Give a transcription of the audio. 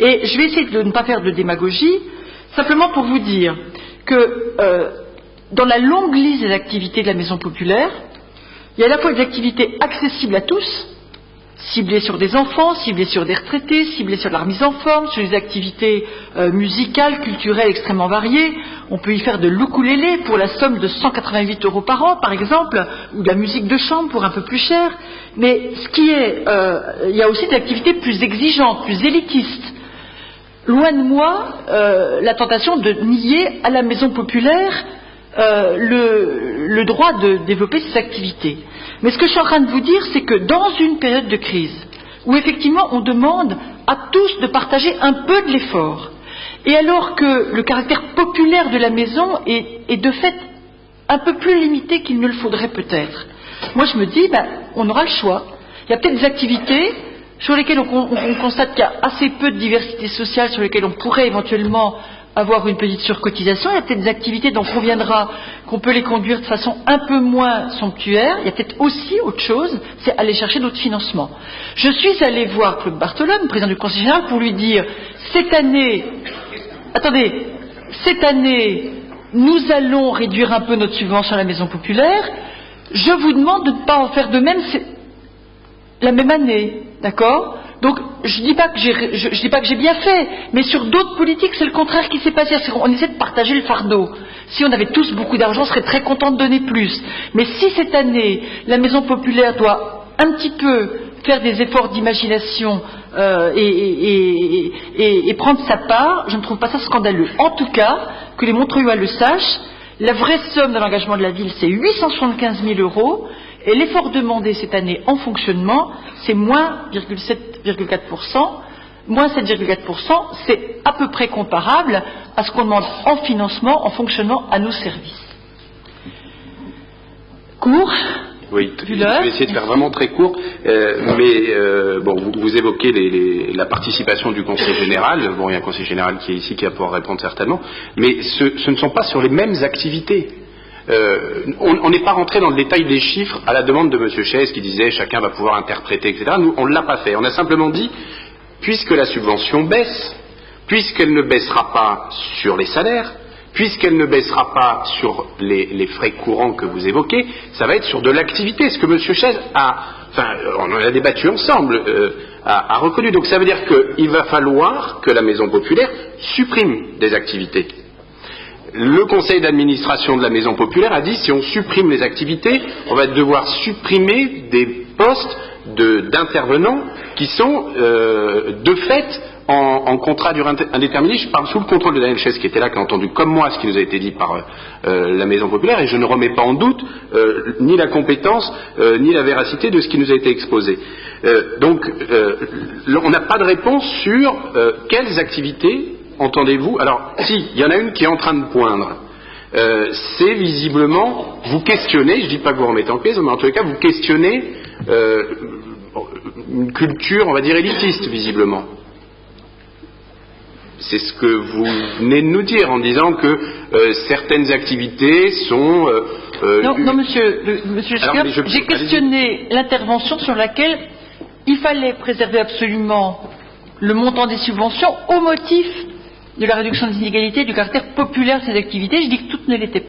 Et je vais essayer de ne pas faire de démagogie, simplement pour vous dire que dans la longue liste des activités de la maison populaire, il y a à la fois des activités accessibles à tous, ciblées sur des enfants, ciblées sur des retraités, ciblées sur la remise en forme, sur des activités musicales, culturelles extrêmement variées. On peut y faire de l'ukulélé pour la somme de 188 € par an, par exemple, ou de la musique de chambre pour un peu plus cher. Mais il y a aussi des activités plus exigeantes, plus élitistes. Loin de moi la tentation de nier à la maison populaire le droit de développer ces activités. Mais ce que je suis en train de vous dire, c'est que dans une période de crise, où effectivement on demande à tous de partager un peu de l'effort, et alors que le caractère populaire de la maison est de fait un peu plus limité qu'il ne le faudrait peut-être, moi je me dis, on aura le choix. Il y a peut-être des activités sur lesquelles on constate qu'il y a assez peu de diversité sociale, sur lesquelles on pourrait éventuellement avoir une petite surcotisation. Il y a peut-être des activités dont on conviendra qu'on peut les conduire de façon un peu moins somptuaire. Il y a peut-être aussi autre chose, c'est aller chercher d'autres financements. Je suis allée voir Claude Barthelone, président du Conseil général, pour lui dire cette année, nous allons réduire un peu notre subvention à la maison populaire. Je vous demande de ne pas en faire de même la même année, d'accord ? Donc, je dis pas que j'ai bien fait, mais sur d'autres politiques, c'est le contraire qui s'est passé. On essaie de partager le fardeau. Si on avait tous beaucoup d'argent, on serait très content de donner plus. Mais si cette année, la maison populaire doit un petit peu faire des efforts d'imagination et prendre sa part, je ne trouve pas ça scandaleux. En tout cas, que les Montreuillois le sachent, la vraie somme de l'engagement de la ville, c'est 875 000 €. Et l'effort demandé cette année en fonctionnement, c'est moins 7,4%. Moins 7,4%, c'est à peu près comparable à ce qu'on demande en financement, en fonctionnement à nos services. Court. Oui, je vais essayer de faire vraiment très court, vous évoquez la participation du Conseil général. Bon, il y a un Conseil général qui est ici qui va pouvoir répondre certainement, mais ce ne sont pas sur les mêmes activités. On n'est pas rentré dans le détail des chiffres à la demande de M. Chaise qui disait chacun va pouvoir interpréter, etc. Nous, on ne l'a pas fait. On a simplement dit, puisque la subvention baisse, puisqu'elle ne baissera pas sur les salaires, puisqu'elle ne baissera pas sur les frais courants que vous évoquez, ça va être sur de l'activité. Ce que M. Chaise on en a débattu ensemble, a reconnu. Donc ça veut dire qu'il va falloir que la Maison populaire supprime des activités. Le conseil d'administration de la Maison populaire a dit si on supprime les activités, on va devoir supprimer des postes d'intervenants qui sont de fait en contrat durée indéterminée. Je parle sous le contrôle de Daniel Chaise qui était là, qui a entendu comme moi ce qui nous a été dit par la Maison populaire, et je ne remets pas en doute ni la compétence ni la véracité de ce qui nous a été exposé. Donc on n'a pas de réponse sur quelles activités entendez-vous. Alors si, il y en a une qui est en train de poindre. C'est visiblement, vous questionnez, je ne dis pas que vous remettez en question, mais en tous les cas vous questionnez une culture, on va dire, élitiste, visiblement. C'est ce que vous venez de nous dire en disant que certaines activités sont... Non, monsieur Schwerp, j'ai questionné l'intervention sur laquelle il fallait préserver absolument le montant des subventions au motif de la réduction des inégalités, du caractère populaire de ces activités. Je dis que toutes ne l'étaient pas.